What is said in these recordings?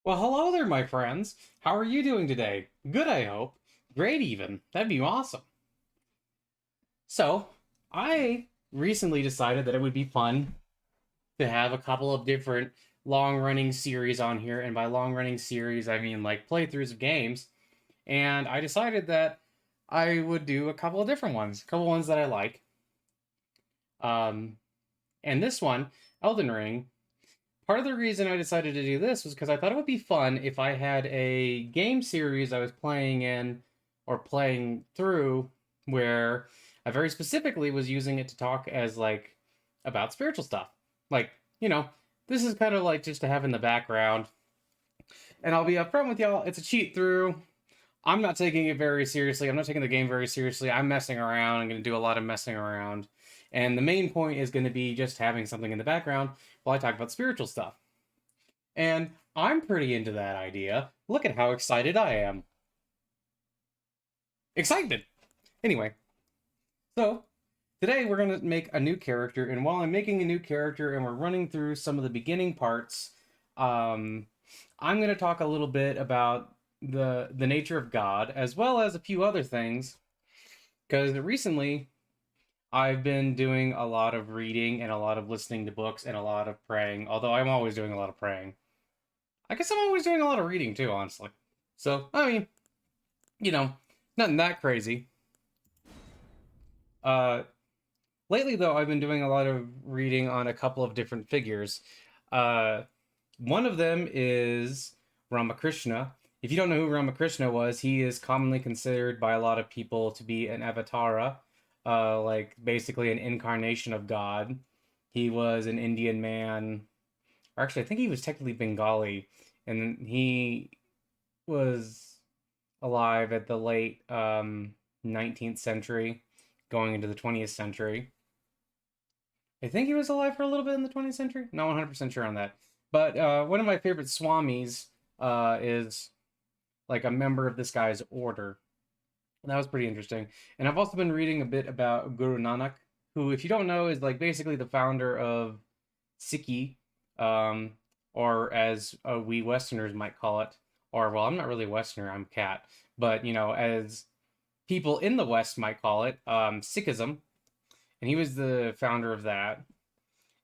Well, hello there, my friends. How are you doing today? Good, I hope. Great, even. That'd be awesome. So, I recently decided that it would be fun to have a couple of different long running series on here. And by long running series, I mean like playthroughs of games. And I decided that I would do a couple of different ones, a couple ones that I like. Um, and this one, Elden Ring, part of the reason I decided to do this was because I thought it would be fun if I had a game series I was playing in or playing through where I very specifically was using it to talk as like about spiritual stuff. Like, you know, this is kind of like just to have in the background. And I'll be upfront with y'all, it's a cheat through. I'm not taking it very seriously. I'm not taking the game very seriously. I'm messing around. I'm going to do a lot of messing around. And the main point is going to be just having something in the background while I talk about spiritual stuff. And I'm pretty into that idea. Look at how excited I am. Excited! Anyway, so today we're going to make a new character, and while I'm making a new character and we're running through some of the beginning parts, I'm going to talk a little bit about the nature of God, as well as a few other things, because recently I've been doing a lot of reading and a lot of listening to books and a lot of praying, although I'm always doing a lot of praying. I guess I'm always doing a lot of reading too, honestly. So, I mean, you know, nothing that crazy. Uh, Lately, though, I've been doing a lot of reading on a couple of different figures. Uh, One of them is RamaKrishna. If you don't know who RamaKrishna was, he is commonly considered by a lot of people to be an avatara, like basically an incarnation of God. He was an Indian man, or actually, I think he was technically Bengali, and he was alive at the late 19th century, going into the 20th century. I think he was alive for a little bit in the 20th century. Not 100% sure on that. But one of my favorite swamis is like a member of this guy's order. And that was pretty interesting. And I've also been reading a bit about Guru Nanak, who, if you don't know, is like basically the founder of Sikhi, um, or as we Westerners might call it, or well, I'm not really a Westerner, I'm Cat, but you know, as people in the West might call it, Sikhism, and he was the founder of that.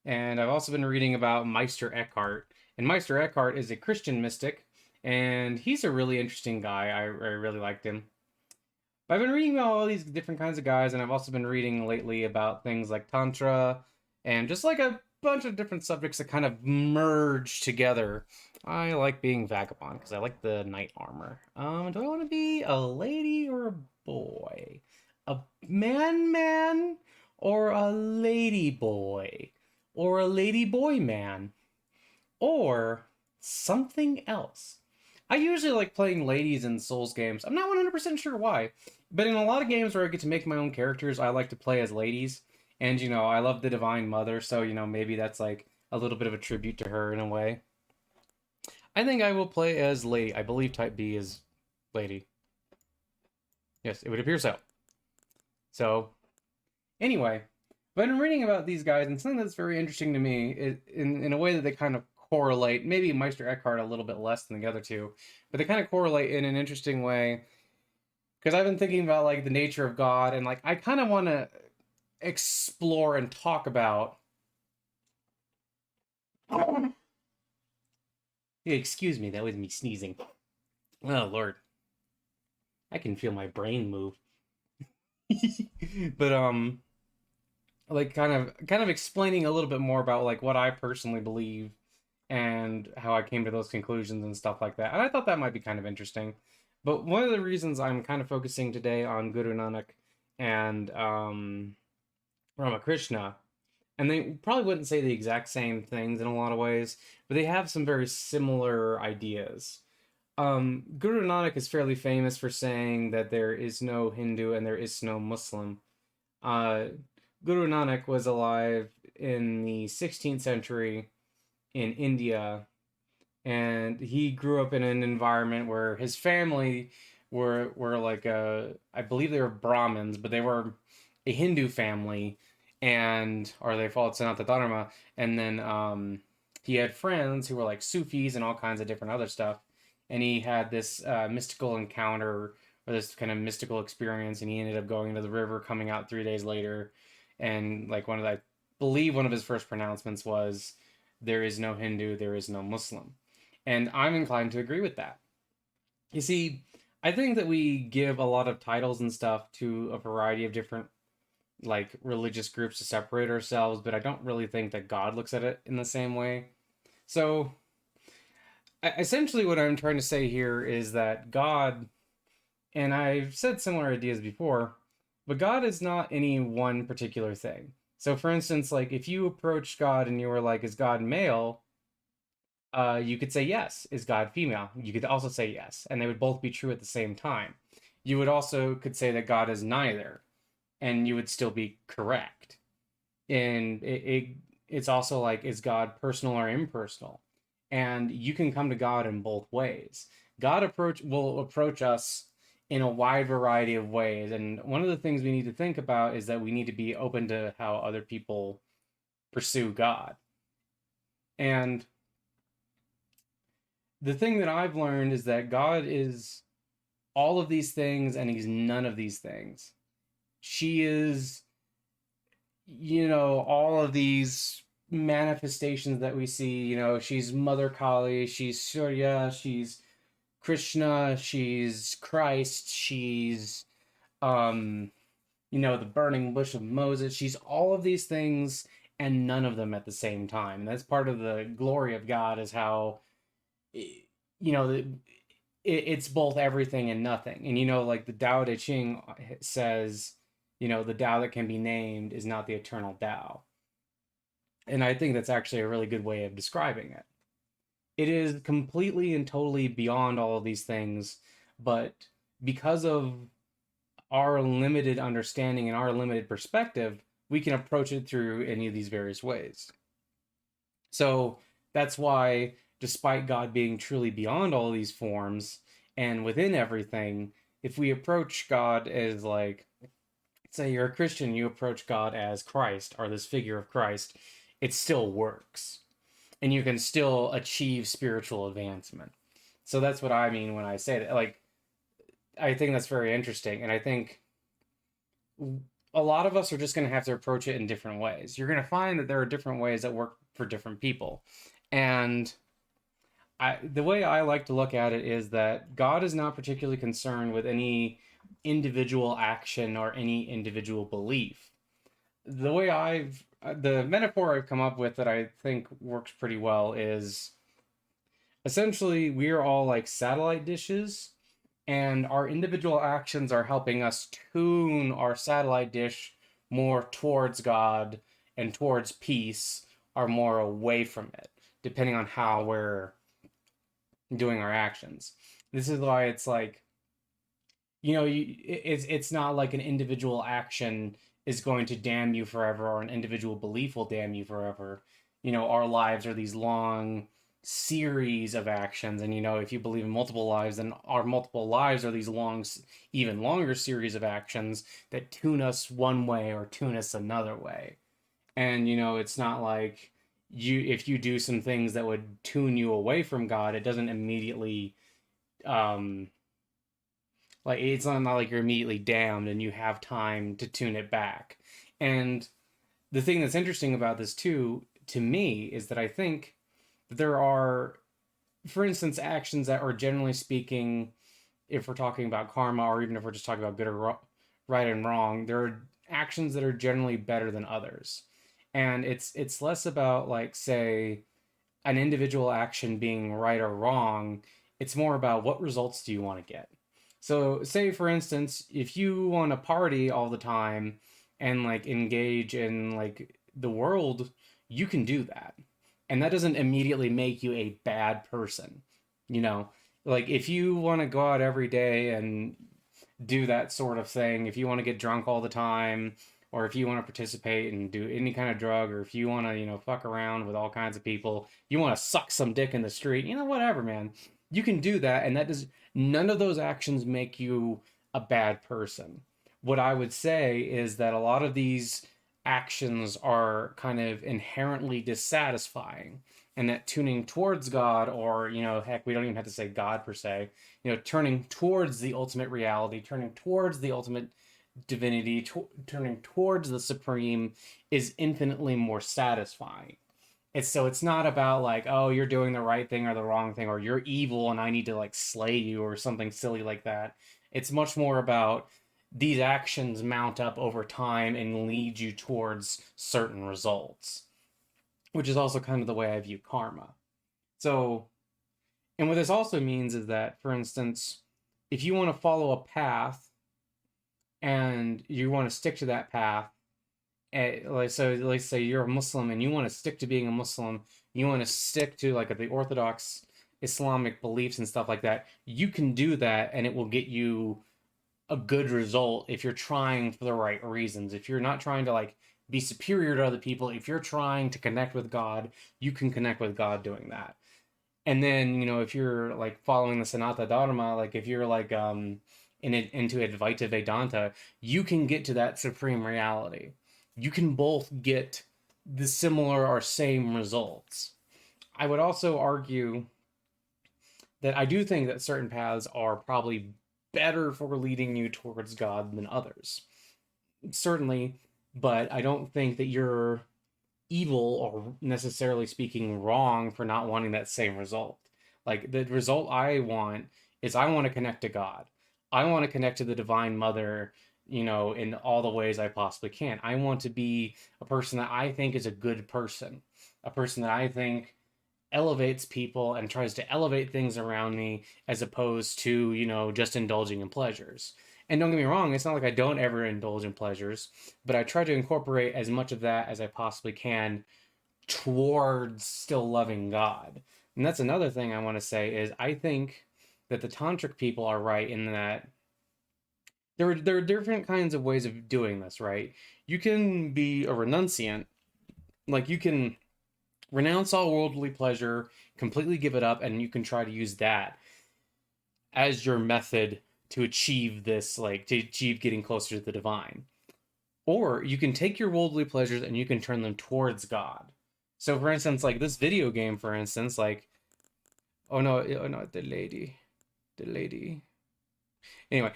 And I've also been reading about Meister Eckhart, and Meister Eckhart is a Christian mystic, and he's a really interesting guy. I really liked him. But I've been reading about all these different kinds of guys, and I've also been reading lately about things like Tantra and just like a bunch of different subjects that kind of merge together. I like being vagabond because I like the knight armor. Do I want to be a lady or a boy? A man or a lady boy? Or a lady boy man? Or something else? I usually like playing ladies in Souls games. I'm not 100% sure why, but in a lot of games where I get to make my own characters, I like to play as ladies. And, you know, I love the Divine Mother, so, you know, maybe that's like a little bit of a tribute to her in a way. I think I will play as lady. I believe type B is lady. Yes, it would appear so. So, anyway, but I've been reading about these guys, and something that's very interesting to me is in a way that they kind of correlate. Maybe Meister Eckhart a little bit less than the other two, but they kind of correlate in an interesting way. Because I've been thinking about like the nature of God, and like I kind of want to explore and talk about. Excuse me, that was me sneezing. Oh Lord, I can feel my brain move. But like kind of explaining a little bit more about like what I personally believe and how I came to those conclusions and stuff like that. And I thought that might be kind of interesting. But one of the reasons I'm kind of focusing today on Guru Nanak and Ramakrishna, and they probably wouldn't say the exact same things in a lot of ways, but they have some very similar ideas. Guru Nanak is fairly famous for saying that there is no Hindu and there is no Muslim. Uh, Guru Nanak was alive in the 16th century in India, and he grew up in an environment where his family were like I believe they were Brahmins, but they were a Hindu family, and or they followed Sanatana Dharma, and then he had friends who were like Sufis and all kinds of different other stuff. And he had this mystical encounter or this kind of mystical experience, and he ended up going to the river, coming out 3 days later, and like I believe one of his first pronouncements was, "There is no Hindu, there is no Muslim," and I'm inclined to agree with that. You see, I think that we give a lot of titles and stuff to a variety of different like religious groups to separate ourselves, but I don't really think that God looks at it in the same way. So, essentially, what I'm trying to say here is that God, and I've said similar ideas before, but God is not any one particular thing. So, for instance, like if you approach God and you were like, "Is God male?" You could say yes. Is God female? You could also say yes, and they would both be true at the same time. You would also could say that God is neither, and you would still be correct. And it's also like, is God personal or impersonal? And you can come to God in both ways. God will approach us in a wide variety of ways, and one of the things we need to think about is that we need to be open to how other people pursue God. And the thing that I've learned is that God is all of these things and he's none of these things. She is, all of these manifestations that we see. She's Mother Kali, she's Surya, she's Krishna, she's Christ, she's um the burning bush of Moses. She's all of these things and none of them at the same time. And that's part of the glory of God, is how you know it's both everything and nothing. And like the Tao Te Ching says, the Tao that can be named is not the eternal Tao. And I think that's actually a really good way of describing it. It is completely and totally beyond all of these things, but because of our limited understanding and our limited perspective, we can approach it through any of these various ways. So that's why, despite God being truly beyond all these forms and within everything, if we approach God as, like, say you're a Christian, you approach God as Christ or this figure of Christ, it still works. And you can still achieve spiritual advancement. So that's what I mean when I say that. Like, I think that's very interesting. And I think a lot of us are just going to have to approach it in different ways. You're going to find that there are different ways that work for different people. And the way I like to look at it is that God is not particularly concerned with any individual action or any individual belief. The metaphor I've come up with that I think works pretty well is, essentially, we are all like satellite dishes, and our individual actions are helping us tune our satellite dish more towards God and towards peace, or more away from it, depending on how we're doing our actions. This is why it's like, it's not like an individual action is going to damn you forever, or an individual belief will damn you forever. Our lives are these long series of actions, and if you believe in multiple lives, then our multiple lives are these long, even longer series of actions that tune us one way or tune us another way. And it's not like, if you do some things that would tune you away from God, it doesn't immediately um like, it's not like you're immediately damned and you have time to tune it back. And the thing that's interesting about this too, to me, is that I think that there are, for instance, actions that are, generally speaking, if we're talking about karma, or even if we're just talking about good or right and wrong, there are actions that are generally better than others. And it's less about, like, say, an individual action being right or wrong. It's more about, what results do you want to get. So, say for instance, if you want to party all the time and like engage in like the world, you can do that. And that doesn't immediately make you a bad person. You know, like if you want to go out every day and do that sort of thing, if you want to get drunk all the time, or if you want to participate and do any kind of drug, or if you want to, fuck around with all kinds of people, you want to suck some dick in the street, whatever, man. You can do that, and that does none of those actions make you a bad person. What I would say is that a lot of these actions are kind of inherently dissatisfying. and that tuning towards God, or, heck, we don't even have to say God per se, turning towards the ultimate reality, turning towards the ultimate divinity, turning towards the supreme, is infinitely more satisfying. It's not about like, oh, you're doing the right thing or the wrong thing, or you're evil and I need to like slay you or something silly like that. It's much more about these actions mount up over time and lead you towards certain results, which is also kind of the way I view karma. So, and what this also means is that, for instance, if you want to follow a path and you want to stick to that path, like, so let's say you're a Muslim and you want to stick to being a Muslim, you want to stick to like the Orthodox Islamic beliefs and stuff like that, you can do that and it will get you a good result if you're trying for the right reasons. If you're not trying to like be superior to other people, if you're trying to connect with God, you can connect with God doing that. And then, if you're like following the Sanatana Dharma, like if you're like into Advaita Vedanta, you can get to that supreme reality. You can both get the similar or same results. I would also argue that I do think that certain paths are probably better for leading you towards God than others. Certainly, but I don't think that you're evil or necessarily speaking wrong for not wanting that same result. Like the result I want is I want to connect to God. I want to connect to the Divine Mother, in all the ways I possibly can. I want to be a person that I think is a good person, a person that I think elevates people and tries to elevate things around me as opposed to, just indulging in pleasures. And don't get me wrong, it's not like I don't ever indulge in pleasures, but I try to incorporate as much of that as I possibly can towards still loving God. And that's another thing I want to say is I think that the tantric people are right in that there are different kinds of ways of doing this, right? You can be a renunciant, like you can renounce all worldly pleasure, completely give it up, and you can try to use that as your method to achieve this, like to achieve getting closer to the divine. Or you can take your worldly pleasures and you can turn them towards God. So, for instance, like this video game, for instance, like, oh no, the lady. Anyway,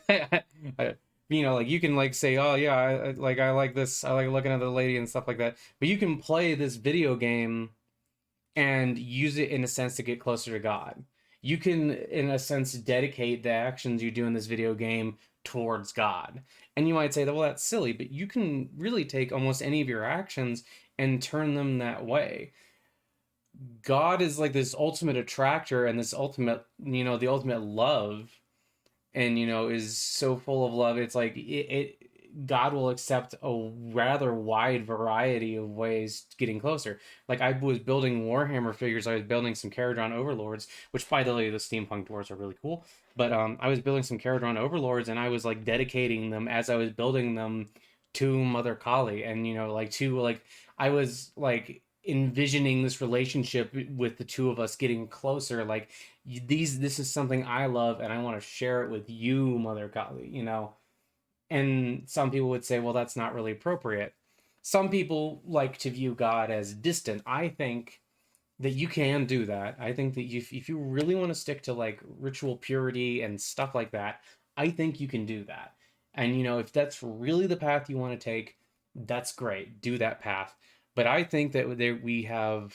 like you can like say, oh yeah, I like this, I like looking at the lady and stuff like that. But you can play this video game and use it in a sense to get closer to God. You can, in a sense, dedicate the actions you do in this video game towards God. And you might say that, well, that's silly, but you can really take almost any of your actions and turn them that way. God is like this ultimate attractor and this ultimate, the ultimate love, and is so full of love. It's like God will accept a rather wide variety of ways getting closer. Like I was building Warhammer figures, I was building some Caradron Overlords, which by the way, the steampunk dwarves are really cool. But I was building some Caradron Overlords, and I was like dedicating them as I was building them to Mother Kali, and like to like I was like envisioning this relationship with the two of us getting closer. Like this is something I love, and I want to share it with you, Mother Kali. And some people would say, well, that's not really appropriate. Some people like to view God as distant. I think that you can do that. I think that if you really want to stick to like ritual purity and stuff like that, I think you can do that. And if that's really the path you want to take, that's great. Do that path. But I think that we have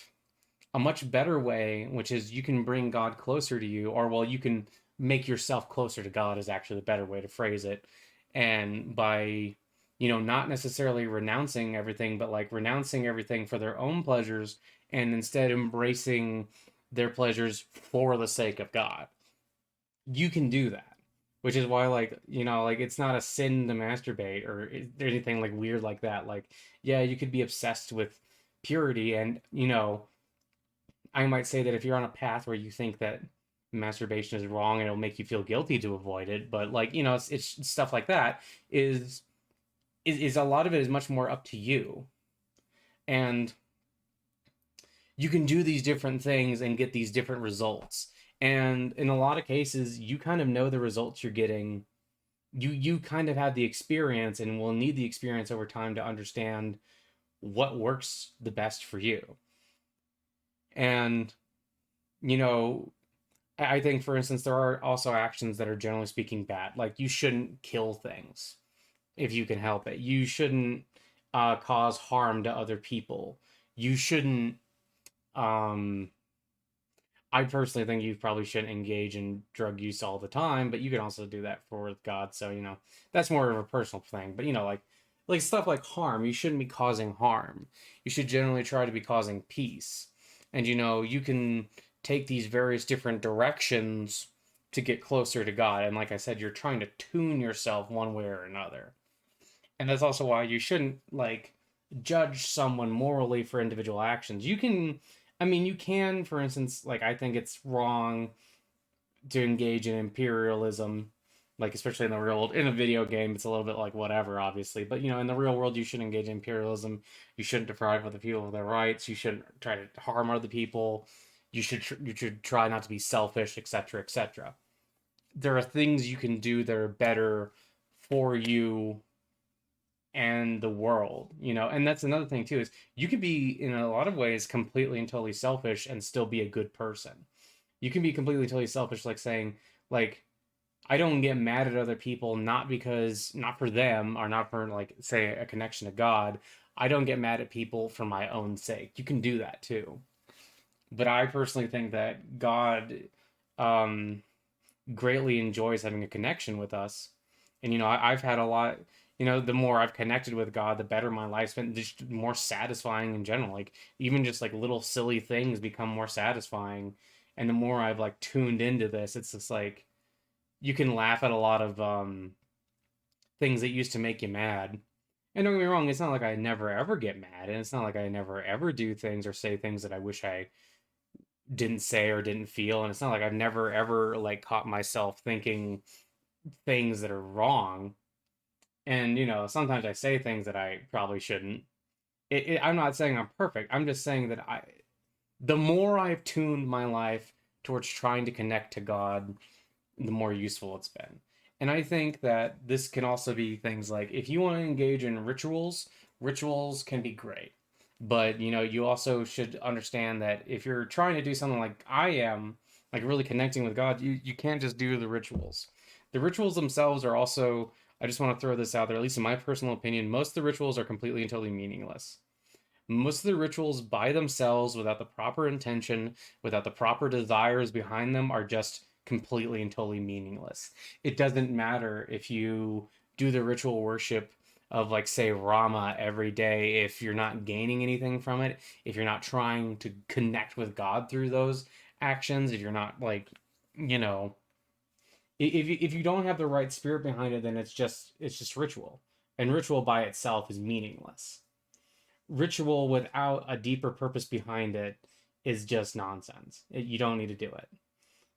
a much better way, which is you can bring God closer to you, or well, you can make yourself closer to God is actually the better way to phrase it. And by, not necessarily renouncing everything, but like renouncing everything for their own pleasures and instead embracing their pleasures for the sake of God. You can do that. Which is why, like, like it's not a sin to masturbate or anything like weird like that. Like, yeah, you could be obsessed with purity, and I might say that if you're on a path where you think that masturbation is wrong and it'll make you feel guilty to avoid it, but like it's stuff like that is a lot of it is much more up to you, and you can do these different things and get these different results. And in a lot of cases, you kind of know the results you're getting. You kind of have the experience and will need the experience over time to understand what works the best for you. And, you know, I think, for instance, there are also actions that are generally speaking bad. Like, you shouldn't kill things if you can help it. You shouldn't cause harm to other people. You shouldn't. Um, I personally think you probably shouldn't engage in drug use all the time, but you can also do that for God. So, that's more of a personal thing. But, like stuff like harm, you shouldn't be causing harm. You should generally try to be causing peace. And, you can take these various different directions to get closer to God. And like I said, you're trying to tune yourself one way or another. And that's also why you shouldn't like judge someone morally for individual actions. You can, for instance, like I think it's wrong to engage in imperialism, like especially in the real world. In a video game, it's a little bit like whatever, obviously. But in the real world, you should engage in imperialism. You shouldn't deprive other people of their rights. You shouldn't try to harm other people. You should try not to be selfish, etc., etc. There are things you can do that are better for you and the world, and that's another thing too, is you could be in a lot of ways completely and totally selfish and still be a good person. You can be completely totally selfish, like saying, like, I don't get mad at other people, not for them, or not for, like, say, a connection to God. I don't get mad at people for my own sake. You can do that too. But I personally think that God um greatly enjoys having a connection with us. And I've had a lot. The more I've connected with God, the better my life's been. Just more satisfying in general. Like, even just like little silly things become more satisfying. And the more I've like tuned into this, it's just like you can laugh at a lot of things that used to make you mad. And don't get me wrong, it's not like I never ever get mad, and it's not like I never ever do things or say things that I wish I didn't say or didn't feel. And it's not like I've never ever like caught myself thinking things that are wrong. And sometimes I say things that I probably shouldn't. I'm not saying I'm perfect. I'm just saying that the more I've tuned my life towards trying to connect to God, the more useful it's been. And I think that this can also be things like, if you want to engage in rituals, rituals can be great. But you also should understand that if you're trying to do something like I am, like really connecting with God, you can't just do the rituals. The rituals themselves are also, I just want to throw this out there, at least in my personal opinion, most of the rituals are completely and totally meaningless. Most of the rituals by themselves, without the proper intention, without the proper desires behind them, are just completely and totally meaningless. It doesn't matter if you do the ritual worship of, like, say, Rama every day, if you're not gaining anything from it, if you're not trying to connect with God through those actions, if you're not, like, you know, if you don't have the right spirit behind it, then it's just ritual. And ritual by itself is meaningless. Ritual without a deeper purpose behind it is just nonsense. You don't need to do it.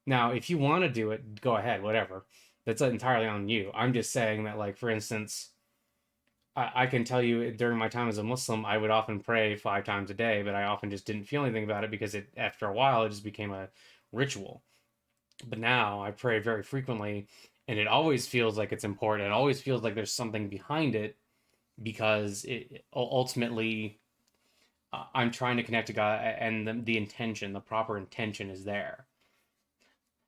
Now, if you want to do it, go ahead, whatever. That's entirely on you. I'm just saying that, like, for instance, I can tell you during my time as a Muslim, I would often pray 5 times a day, but I often just didn't feel anything about it because after a while, it just became a ritual. But now I pray very frequently, and it always feels like it's important. It always feels like there's something behind it because it ultimately I'm trying to connect to God, and the intention, the proper intention is there.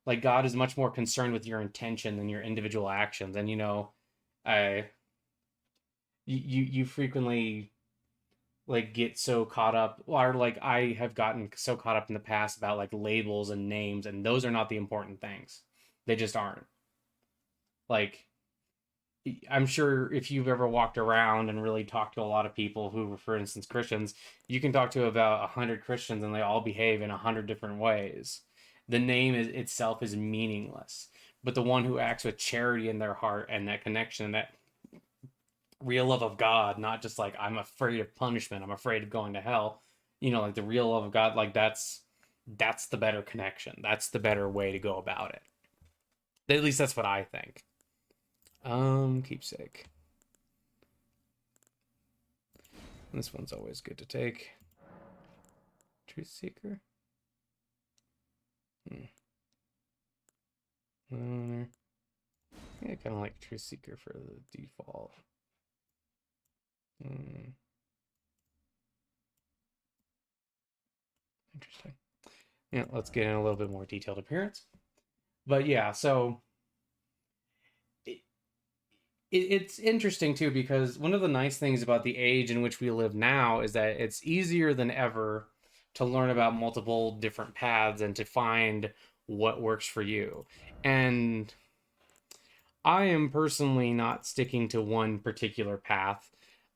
Like, God is much more concerned with your intention than your individual actions. And I you frequently like get so caught up, or like I have gotten so caught up in the past about like labels and names, and those are not the important things. They just aren't. Like, I'm sure if you've ever walked around and really talked to a lot of people who were, for instance, Christians, you can talk to about 100 Christians and they all behave in 100 different ways. The name itself is meaningless, but the one who acts with charity in their heart and that connection, that real love of God, not just like I'm afraid of punishment, I'm afraid of going to hell, like the real love of God, like that's the better connection. That's the better way to go about it. At least that's what I think. Keepsake. This one's always good to take. Truth Seeker. Yeah, kind of like Truth Seeker for the default. Interesting. Yeah, let's get in a little bit more detailed appearance. But yeah, so it, it's interesting too because one of the nice things about the age in which we live now is that it's easier than ever to learn about multiple different paths and to find what works for you. And I am personally not sticking to one particular path.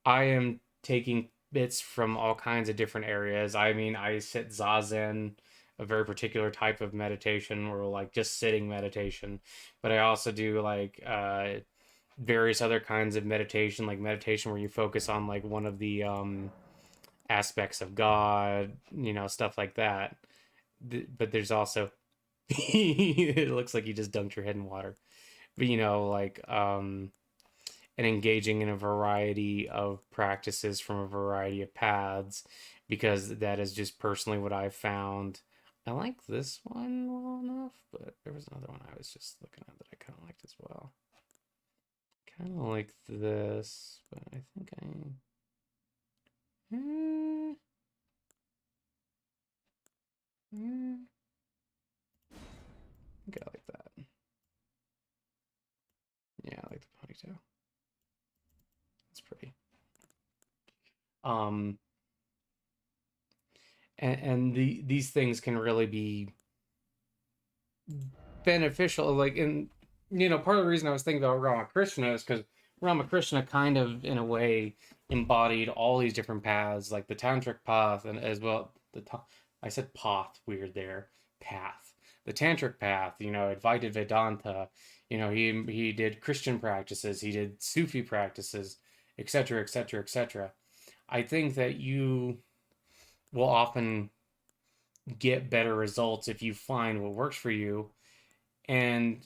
I am taking bits from all kinds of different areas. I mean, I sit zazen, a very particular type of meditation, or like just sitting meditation. But I also do like various other kinds of meditation, like meditation where you focus on like one of the aspects of God, stuff like that. But there's also it looks like you just dunked your head in water. But like and engaging in a variety of practices from a variety of paths because that is just personally what I've found. I like this one well enough, but there was another one I was just looking at that I kind of liked as well. Kind of like this, but I think eh, eh, I think I like that. Yeah, I like the ponytail. It's pretty. Um, these things can really be beneficial. Like, and part of the reason I was thinking about Ramakrishna is because Ramakrishna kind of, in a way, embodied all these different paths, like the tantric path, and as well I said path weird there, path. The tantric path, Advaita Vedanta. He did Christian practices, he did Sufi practices, etc., etc., etc. I think that you will often get better results if you find what works for you. And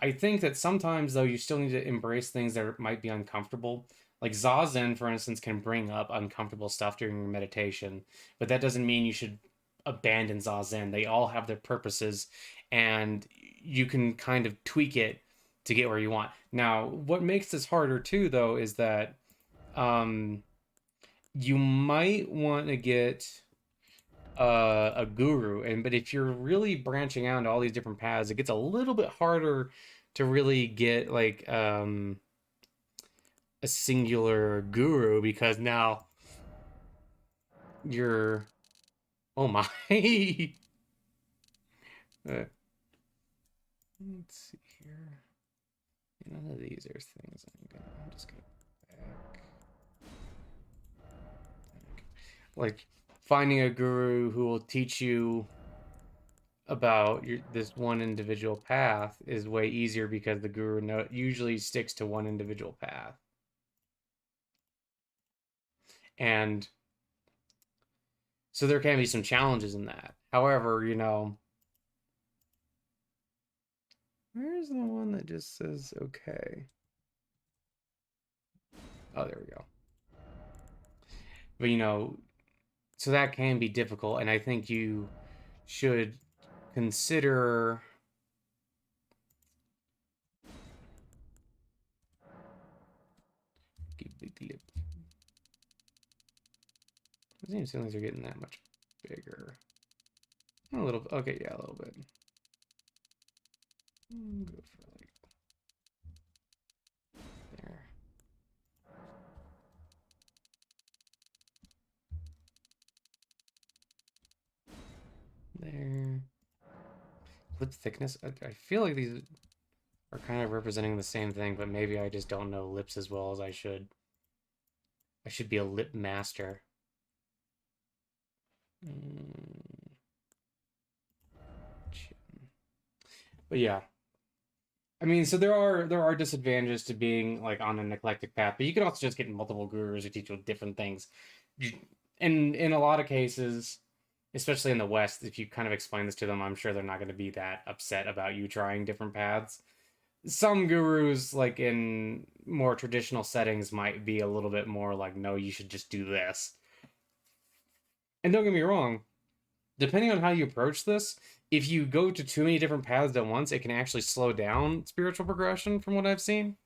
I think that sometimes, though, you still need to embrace things that might be uncomfortable. Like Zazen, for instance, can bring up uncomfortable stuff during your meditation, but that doesn't mean you should abandon Zazen. They all have their purposes, and you can kind of tweak it to get where you want. Now, what makes this harder, too, though, is that um, you might want to get a guru, and but if you're really branching out into all these different paths, it gets a little bit harder to really get like a singular guru because now you're, oh my. uh, let's see here. None of these are things I'm just gonna back. Like finding a guru who will teach you about this one individual path is way easier because the guru usually sticks to one individual path. And so there can be some challenges in that. However, where's the one that just says okay? Oh, there we go. But so that can be difficult, and I think you should consider. Doesn't even seem like they're getting that much bigger. A little. Okay, yeah, a little bit. Go for like there. There. Lip thickness. I feel like these are kind of representing the same thing, but maybe I just don't know lips as well as I should. I should be a lip master. But yeah, I mean, so there are disadvantages to being like on an eclectic path, but you can also just get multiple gurus who teach you different things. And in a lot of cases, especially in the West, if you kind of explain this to them, I'm sure they're not going to be that upset about you trying different paths. Some gurus, like in more traditional settings, might be a little bit more like, no, you should just do this. And don't get me wrong, depending on how you approach this, if you go to too many different paths at once, it can actually slow down spiritual progression from what I've seen.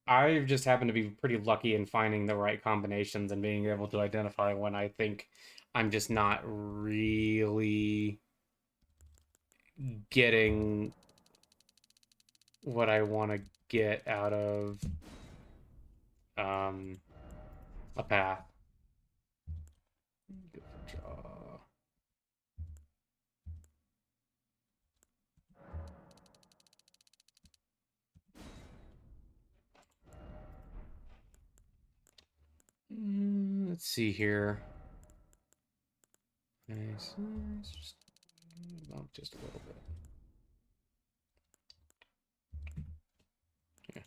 I've just happened to be pretty lucky in finding the right combinations and being able to identify when I think I'm just not really. getting what I want to get out of um, a path. Go for jaw. Let's see here. Nice, nice. Just bump just a little bit. Yeah.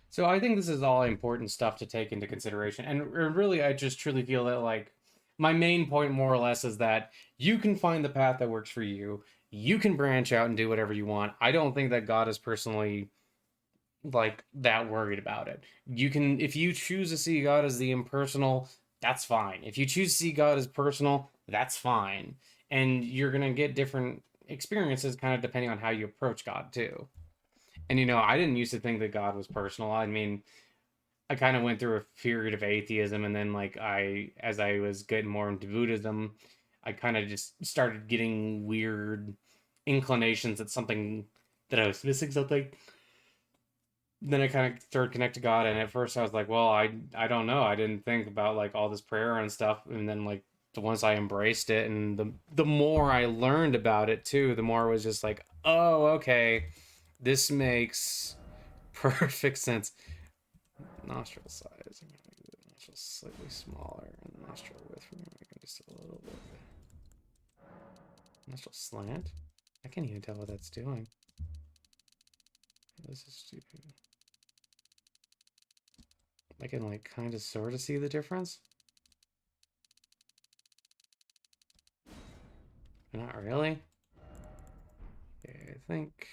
So I think this is all important stuff to take into consideration. And really, I just truly feel that, like, my main point, more or less, is that you can find the path that works for you. You can branch out and do whatever you want. I don't think that God is personally like that worried about it. You can, if you choose to see God as the impersonal, that's fine. If you choose to see God as personal, that's fine. And you're gonna get different experiences kind of depending on how you approach God too. And I didn't used to think that God was personal. I mean, I kind of went through a period of atheism, and then like as I was getting more into Buddhism, I kind of just started getting weird inclinations at something, that I was missing something. Then I kind of started connect to God, and at first I was like, well, I don't know. I didn't think about like all this prayer and stuff, and then like the once I embraced it, and the more I learned about it too, the more it was just like, oh, okay, this makes perfect sense. Nostril size. I'm gonna make the nostril slightly smaller, and the nostril width we're gonna make it just a little bit. Nostril slant. I can't even tell what that's doing. This is stupid. I can like kind of sort of see the difference. Not really. Okay, I think.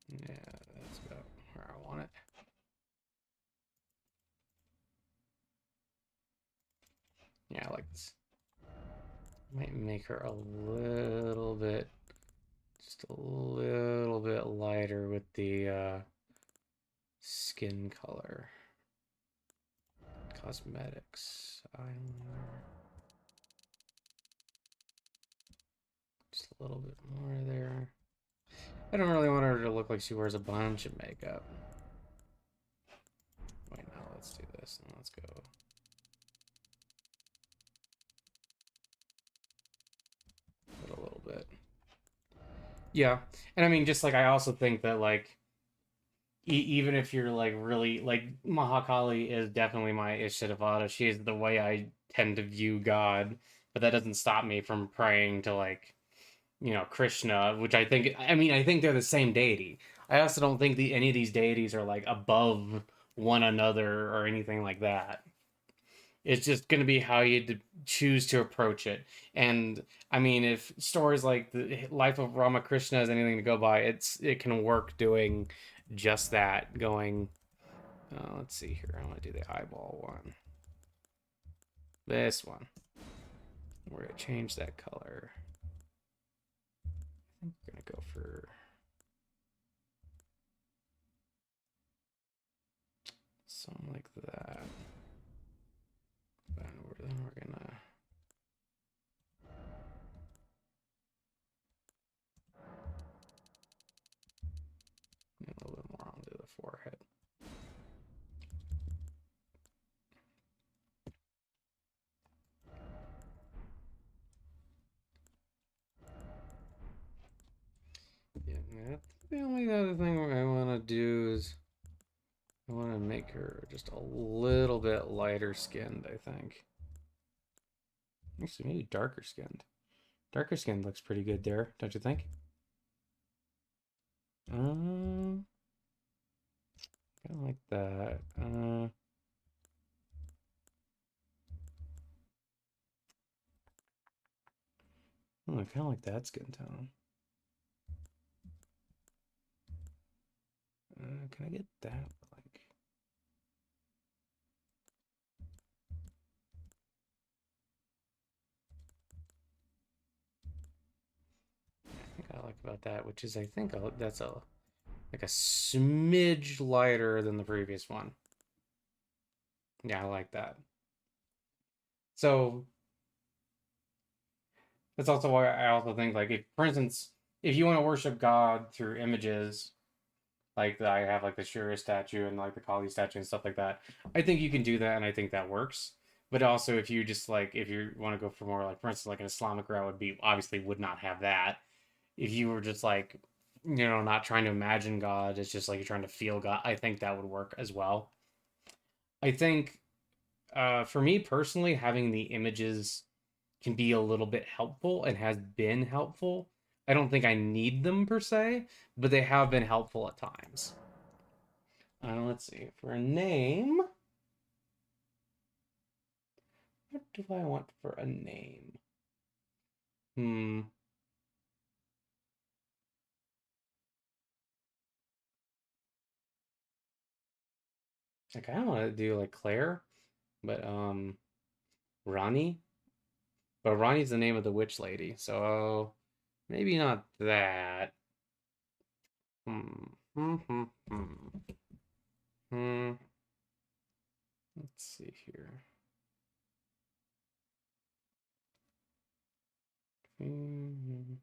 Yeah, that's about where I want it. Yeah, I like this. Might make her a little bit, just a little bit lighter with the skin color. Cosmetics, eyeliner. Just a little bit more there. I don't really want her to look like she wears a bunch of makeup. Wait, now let's do this, and let's go. Put a little bit. Yeah, and I mean, just like I also think that like even if you're like really like Mahakali is definitely my Ishitavada. She is the way I tend to view God, but that doesn't stop me from praying to like Krishna, which I think they're the same deity. I also don't think any of these deities are like above one another or anything like that. It's just going to be how you choose to approach it. And I mean, if stories like the life of Ramakrishna is anything to go by, it can work doing just that. Going, let's see here. I want to do the eyeball one. This one. We're going to change that color. I think we're going to go for something like that. Then we're going to a little bit more onto the forehead. Yeah, that's the only other thing I want to do is I want to make her just a little bit lighter skinned, I think. Actually, maybe darker skinned. Darker skin looks pretty good there, don't you think? Kind of like that. I kind of like that skin tone. Can I get that? Like, I like about that, which is I think that's a like a smidge lighter than the previous one. Yeah, I like that. So that's also why I also think like if, for instance, if you want to worship God through images, like I have like the Shura statue and like the Kali statue and stuff like that, I think you can do that, and I think that works. But also, if you just like if you want to go for more like, for instance, like an Islamic route would be obviously would not have that. If you were just like, not trying to imagine God, it's just like you're trying to feel God. I think that would work as well. I think for me personally, having the images can be a little bit helpful and has been helpful. I don't think I need them per se, but they have been helpful at times. Let's see. For a name, what do I want for a name? Hmm. I kind of want to do like Claire, but Ronnie. But Ronnie's the name of the witch lady, so maybe not that. Hmm. Hmm. Hmm. Hmm. Hmm. Let's see here. Hmm.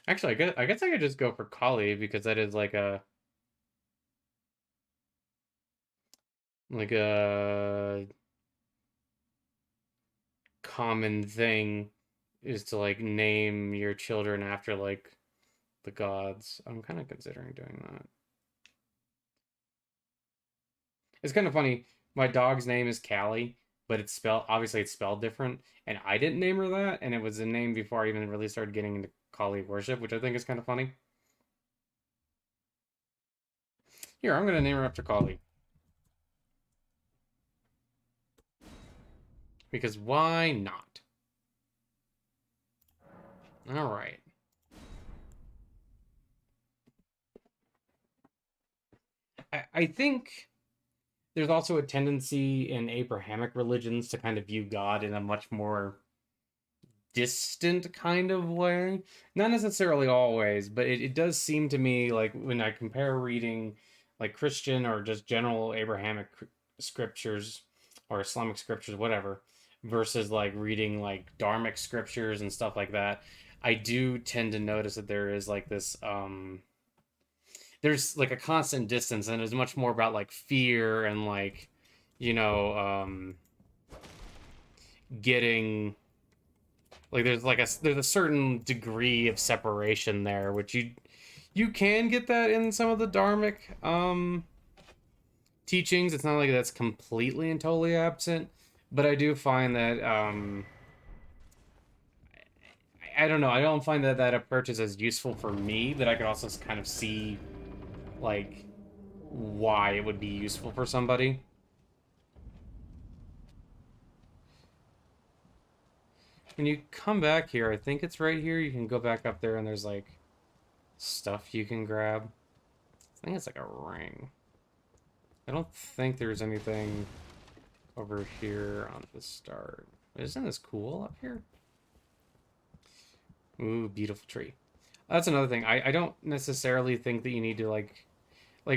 Actually, I guess I could just go for Kali because that is like a common thing is to like name your children after like the gods. I'm kind of considering doing that. It's kind of funny. My dog's name is Callie, but it's spelled obviously it's spelled different, and I didn't name her that, and it was a name before I even really started getting into Kali worship, which I think is kind of funny. Here, I'm gonna name her after Kali because why not? All right. I think there's also a tendency in Abrahamic religions to kind of view God in a much more distant kind of way. Not necessarily always, but it does seem to me like when I compare reading like Christian or just general Abrahamic scriptures or Islamic scriptures, whatever, versus like reading like Dharmic scriptures and stuff like that, I do tend to notice that there is like this there's like a constant distance, and it's much more about like fear and like you know getting like there's a certain degree of separation there, which you can get that in some of the dharmic teachings. It's not like that's completely and totally absent, but I do find that I don't know, I don't find that that approach is as useful for me, but I could also kind of see like why it would be useful for somebody. When you come back here, I think it's right here, you can go back up there and there's like stuff you can grab. I think it's like a ring. I don't think there's anything over here on the start. Isn't this cool up here? Ooh, beautiful tree. That's another thing. I don't necessarily think that you need to like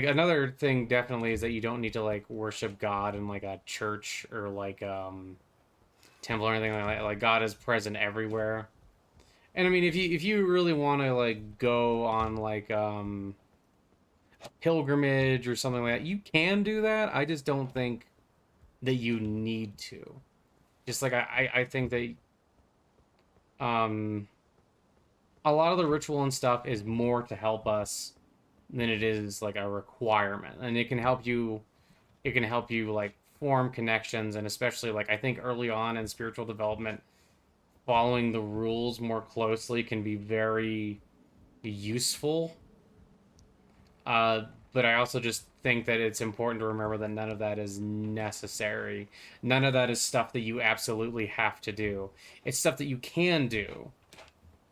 another thing definitely is that you don't need to like worship God in like a church or like temple or anything like that. Like God is present everywhere. And I mean if you really want to like go on like pilgrimage or something like that, you can do that. I just don't think that you need to. Just like I think that um a lot of the ritual and stuff is more to help us than it is like a requirement. And it can help you like form connections, and especially like I think early on in spiritual development, following the rules more closely can be very useful. Uh but I also just think that it's important to remember that none of that is necessary. None of that is stuff that you absolutely have to do. It's stuff that you can do,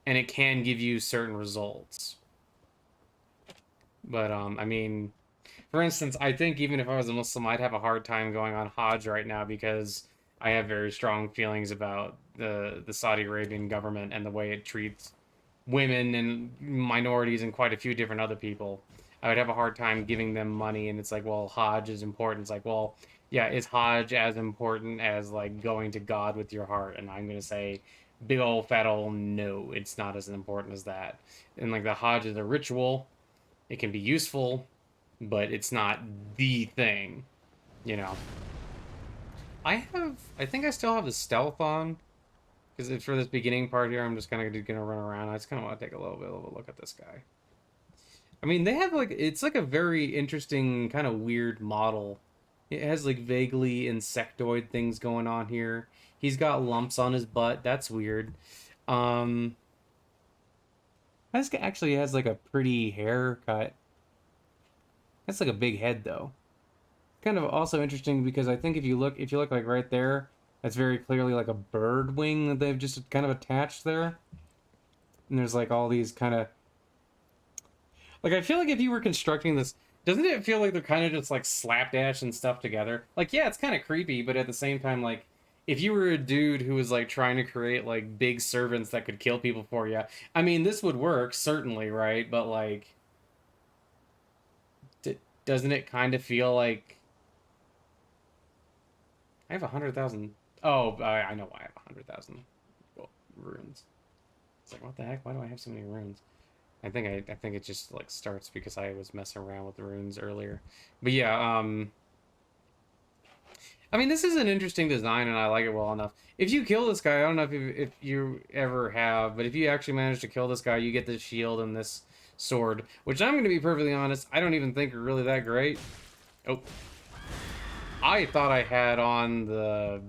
and it can give you certain results. But I mean, for instance, I think even if I was a Muslim, I'd have a hard time going on Hajj right now because I have very strong feelings about the Saudi Arabian government and the way it treats women and minorities and quite a few different other people. I would have a hard time giving them money, and it's like, well, Hajj is important. It's like, well, yeah, is Hajj as important as like going to God with your heart? And I'm gonna say, big old fat old no, it's not as important as that. And like the Hajj is a ritual, it can be useful, but it's not the thing, you know. I think I still have the stealth on because for this beginning part here, I'm just kind of gonna run around. I just kind of want to take a little bit of a look at this guy. I mean, they have like it's like a very interesting kind of weird model. It has like vaguely insectoid things going on here. He's got lumps on his butt. That's weird. Um, this guy actually has like a pretty haircut. That's like a big head though. Kind of also interesting because I think if you look like right there, that's very clearly like a bird wing that they've just kind of attached there. And there's like all these kind of like I feel like if you were constructing this, doesn't it feel like they're kind of just like slapdash and stuff together? Like yeah, it's kind of creepy, but at the same time, like if you were a dude who was like trying to create like big servants that could kill people for you, I mean this would work certainly, right? But like, doesn't it kind of feel like I have 100,000? Oh, I know why I have 100,000 runes. It's like what the heck? Why do I have so many runes? I think it just like starts because I was messing around with the runes earlier. But yeah, I mean this is an interesting design and I like it well enough. If you kill this guy, I don't know if you ever have, but if you actually manage to kill this guy, you get this shield and this sword, which I'm going to be perfectly honest, I don't even think are really that great. Oh, I thought I had on the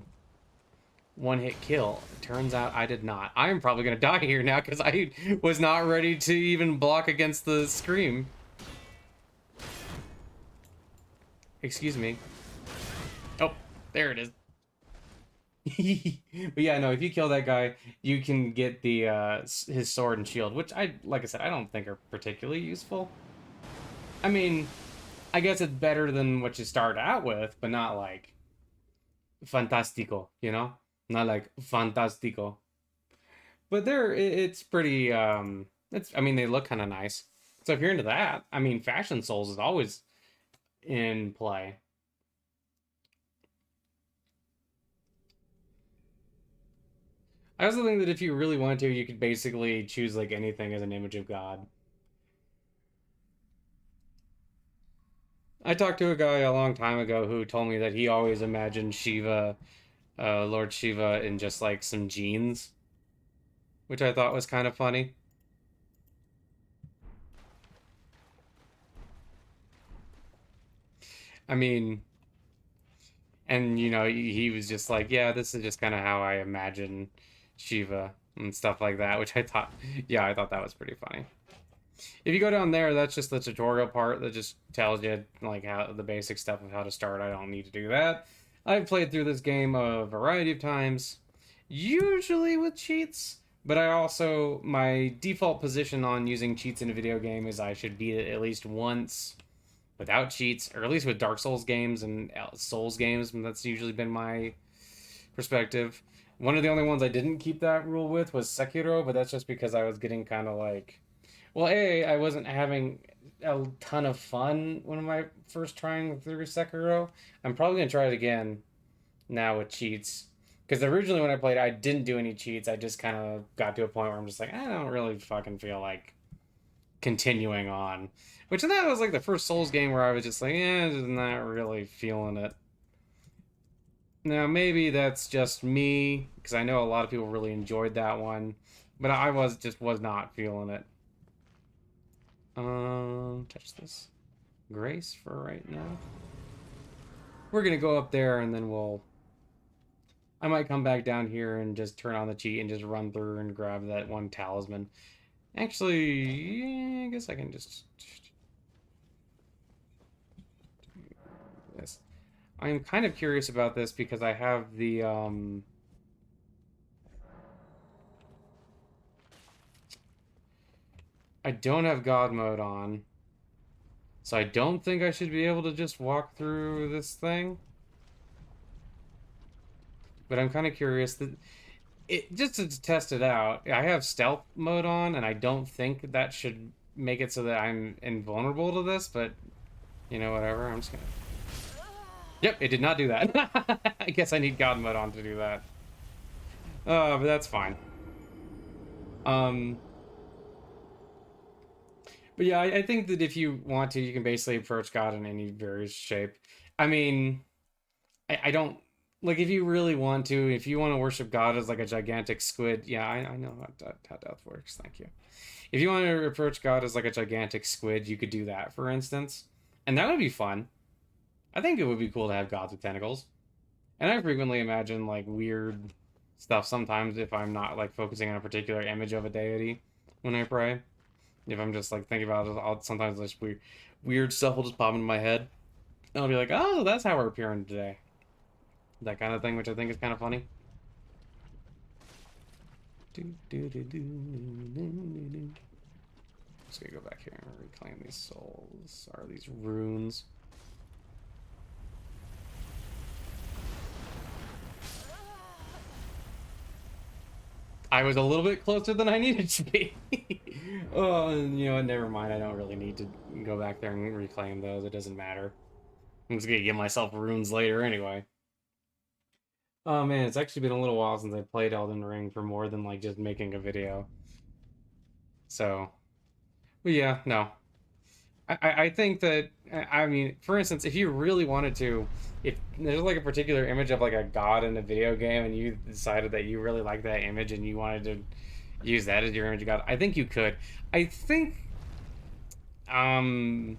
one hit kill. Turns out I did not. I'm probably gonna die here now because I was not ready to even block against the scream. Excuse me. Oh, there it is. But yeah, no, if you kill that guy, you can get the his sword and shield, which like I said, I don't think are particularly useful. I mean, I guess it's better than what you start out with, but not like fantastico, you know? Not like fantastico. But it's pretty it's I mean they look kind of nice. So if you're into that, I mean Fashion Souls is always in play. I also think that if you really want to, you could basically choose like anything as an image of God. I talked to a guy a long time ago who told me that he always imagined Shiva, Lord Shiva, in just like some jeans, which I thought was kind of funny. I mean, and you know, he was just like, yeah, this is just kind of how I imagine Shiva and stuff like that, which I thought, yeah, I thought that was pretty funny. If you go down there, that's just the tutorial part that just tells you like how the basic stuff of how to start. I don't need to do that. I've played through this game a variety of times, usually with cheats, but I also my default position on using cheats in a video game is I should beat it at least once without cheats, or at least with Dark Souls games and Souls games. And that's usually been my perspective. One of the only ones I didn't keep that rule with was Sekiro, but that's just because I was getting kind of like, well, I wasn't having a ton of fun when I first trying through Sekiro. I'm probably gonna try it again now with cheats. Because originally when I played, I didn't do any cheats. I just kind of got to a point where I'm just like, I don't really fucking feel like continuing on. Which that was like the first Souls game where I was just like, just not really feeling it. Now maybe that's just me because I know a lot of people really enjoyed that one, but I was not feeling it. Touch this. Grace for right now. We're gonna go up there and then I might come back down here and just turn on the cheat and just run through and grab that one talisman. Actually, yeah, I guess I can just this. I'm kind of curious about this because I have the I don't have God mode on. So I don't think I should be able to just walk through this thing. but I'm kind of curious that it just to test it out. I have stealth mode on, and I don't think that should make it so that I'm invulnerable to this. But whatever. I'm just gonna. Yep, it did not do that. I guess I need God mode on to do that. But that's fine. Um, but yeah, I think that if you want to, you can basically approach God in any various shape. I mean, I don't like if you really want to, if you want to worship God as like a gigantic squid. Yeah, I know how death works. Thank you. If you want to approach God as like a gigantic squid, you could do that, for instance, and that would be fun. I think it would be cool to have gods with tentacles. And I frequently imagine like weird stuff sometimes if I'm not like focusing on a particular image of a deity when I pray. If I'm just like thinking about it, sometimes this weird stuff will just pop into my head. And I'll be like, oh, that's how we're appearing today. That kind of thing, which I think is kind of funny. Just gonna go back here and reclaim these souls, or these runes. I was a little bit closer than I needed to be. Oh, and never mind. I don't really need to go back there and reclaim those. It doesn't matter. I'm just gonna give myself runes later anyway. Oh man, it's actually been a little while since I played Elden Ring for more than like just making a video. So, but yeah, no. I think that I mean, for instance, if you really wanted to, if there's like a particular image of like a god in a video game, and you decided that you really like that image and you wanted to use that as your image of god, I think you could. I think um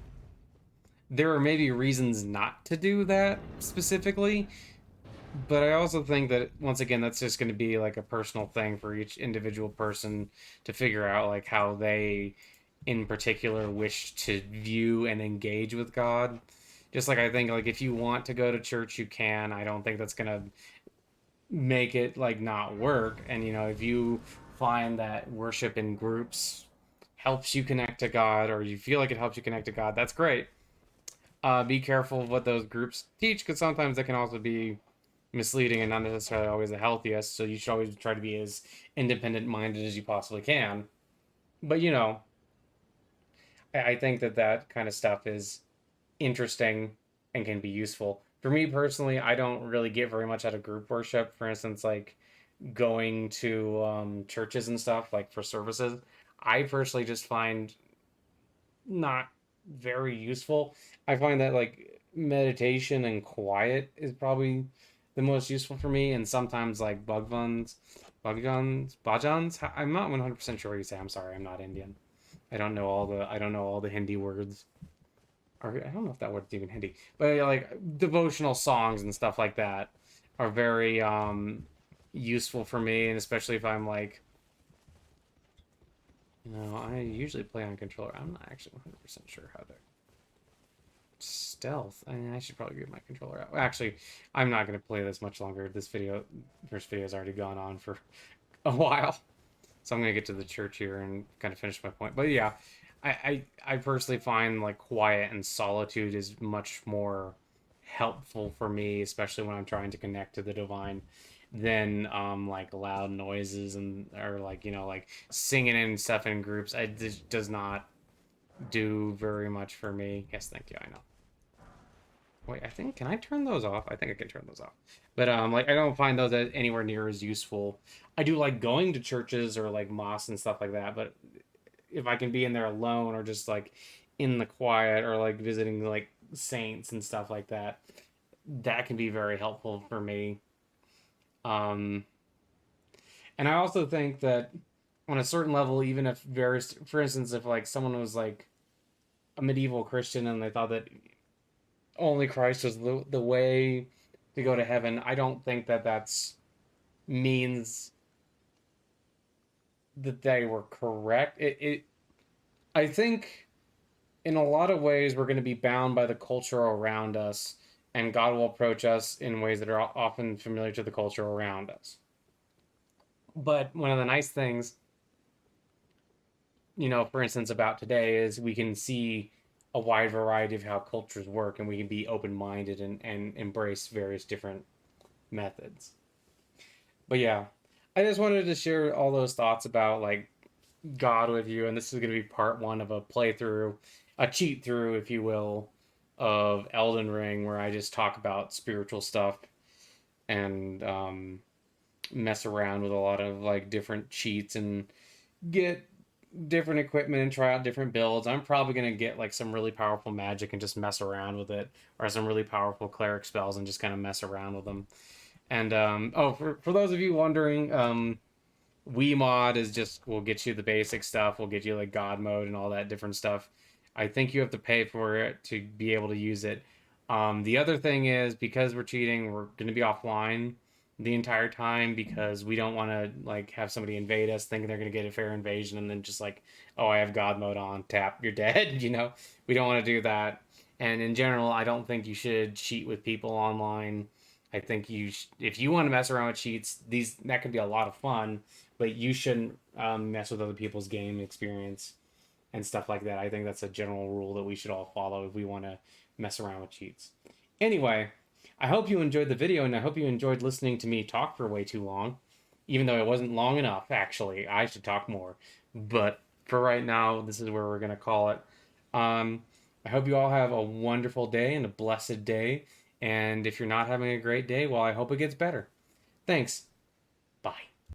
there are maybe reasons not to do that specifically, but I also think that once again that's just going to be like a personal thing for each individual person to figure out like how they in particular wish to view and engage with God. Just like I think like if you want to go to church you can. I don't think that's going to make it like not work. And if you find that worship in groups helps you connect to God, or you feel like it helps you connect to God, that's great. Be careful of what those groups teach, because sometimes they can also be misleading and not necessarily always the healthiest. So you should always try to be as independent minded as you possibly can. But I think that that kind of stuff is interesting and can be useful. For me personally, I don't really get very much out of group worship. For instance, like going to churches and stuff, like for services, I personally just find not very useful. I find that like meditation and quiet is probably the most useful for me, and sometimes like bhajans. I'm not 100% sure what you say. I'm sorry, I'm not Indian. I don't know all the Hindi words. Or I don't know if that word's even Hindi, but like devotional songs and stuff like that are very useful for me, and especially if I'm like I usually play on controller. I'm not actually 100% sure how to stealth. I mean, I should probably get my controller out. Actually, I'm not going to play this much longer. First video has already gone on for a while. So I'm going to get to the church here and kind of finish my point. But yeah, I personally find like quiet and solitude is much more helpful for me, especially when I'm trying to connect to the divine, than like loud noises and or like like singing and stuff in groups. It just does not do very much for me. Yes, thank you. I know. Wait, I think can I turn those off? I think I can turn those off. But like I don't find those anywhere near as useful. I do like going to churches or like mosques and stuff like that, but if I can be in there alone or just like in the quiet or like visiting like saints and stuff like that, that can be very helpful for me. Um and I also think that on a certain level, even if various for instance, if like someone was like a medieval Christian and they thought that only Christ was the way to go to heaven. I don't think that that's means that they were correct. I think in a lot of ways we're going to be bound by the culture around us, and God will approach us in ways that are often familiar to the culture around us. But one of the nice things, for instance, about today is we can see a wide variety of how cultures work, and we can be open minded and embrace various different methods. But yeah, I just wanted to share all those thoughts about like God with you, and this is going to be part one of a playthrough, a cheat through, if you will, of Elden Ring, where I just talk about spiritual stuff and mess around with a lot of like different cheats and get different equipment and try out different builds. I'm probably gonna get like some really powerful magic and just mess around with it, or some really powerful cleric spells and just kind of mess around with them. And oh, for those of you wondering, Wii mod is just will get you the basic stuff. Will get you like God mode and all that different stuff. I think you have to pay for it to be able to use it. The other thing is because we're cheating, we're going to be offline the entire time because we don't want to like have somebody invade us thinking they're going to get a fair invasion and then just like, oh, I have God mode on, tap, you're dead. We don't want to do that. And in general, I don't think you should cheat with people online. I think if you want to mess around with cheats, these that can be a lot of fun, but you shouldn't mess with other people's game experience and stuff like that. I think that's a general rule that we should all follow if we want to mess around with cheats. Anyway, I hope you enjoyed the video and I hope you enjoyed listening to me talk for way too long, even though it wasn't long enough, actually. I should talk more. But for right now, this is where we're going to call it. I hope you all have a wonderful day and a blessed day. And if you're not having a great day, well, I hope it gets better. Thanks. Bye.